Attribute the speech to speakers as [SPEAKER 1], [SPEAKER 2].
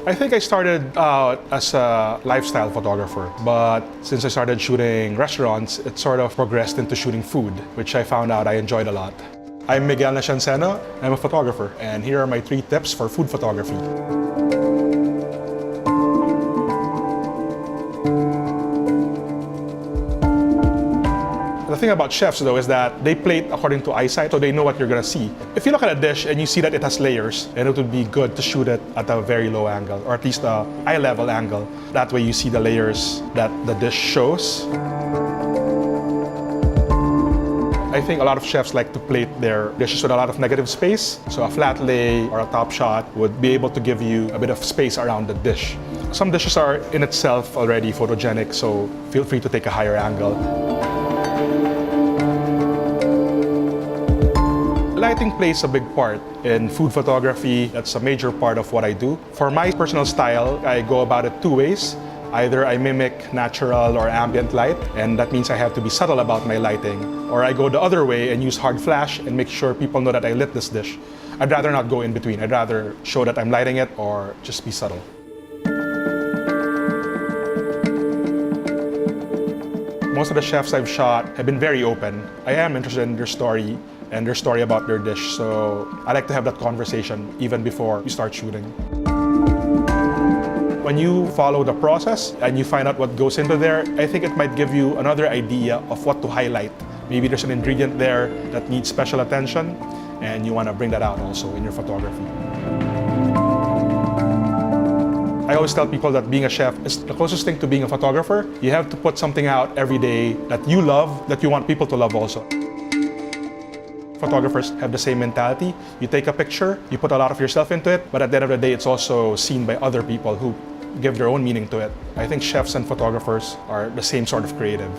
[SPEAKER 1] I think I started out as a lifestyle photographer, but since I started shooting restaurants, it sort of progressed into shooting food, which I found out I enjoyed a lot. I'm Miguel Nacianceno, I'm a photographer, and here are my 3 tips for food photography. The thing about chefs though is that they plate according to eyesight, so they know what you're gonna see. If you look at a dish and you see that it has layers, then it would be good to shoot it at a very low angle, or at least a eye level angle. That way you see the layers that the dish shows. I think a lot of chefs like to plate their dishes with a lot of negative space. So a flat lay or a top shot would be able to give you a bit of space around the dish. Some dishes are in itself already photogenic, so feel free to take a higher angle. Lighting plays a big part in food photography. That's a major part of what I do. For my personal style, I go about it 2 ways. Either I mimic natural or ambient light, and that means I have to be subtle about my lighting. Or I go the other way and use hard flash and make sure people know that I lit this dish. I'd rather not go in between. I'd rather show that I'm lighting it or just be subtle. Most of the chefs I've shot have been very open. I am interested in their story and their story about their dish, so I like to have that conversation even before we start shooting. When you follow the process and you find out what goes into there, I think it might give you another idea of what to highlight. Maybe there's an ingredient there that needs special attention and you want to bring that out also in your photography. I always tell people that being a chef is the closest thing to being a photographer. You have to put something out every day that you love, that you want people to love also. Photographers have the same mentality. You take a picture, you put a lot of yourself into it, but at the end of the day, it's also seen by other people who give their own meaning to it. I think chefs and photographers are the same sort of creative.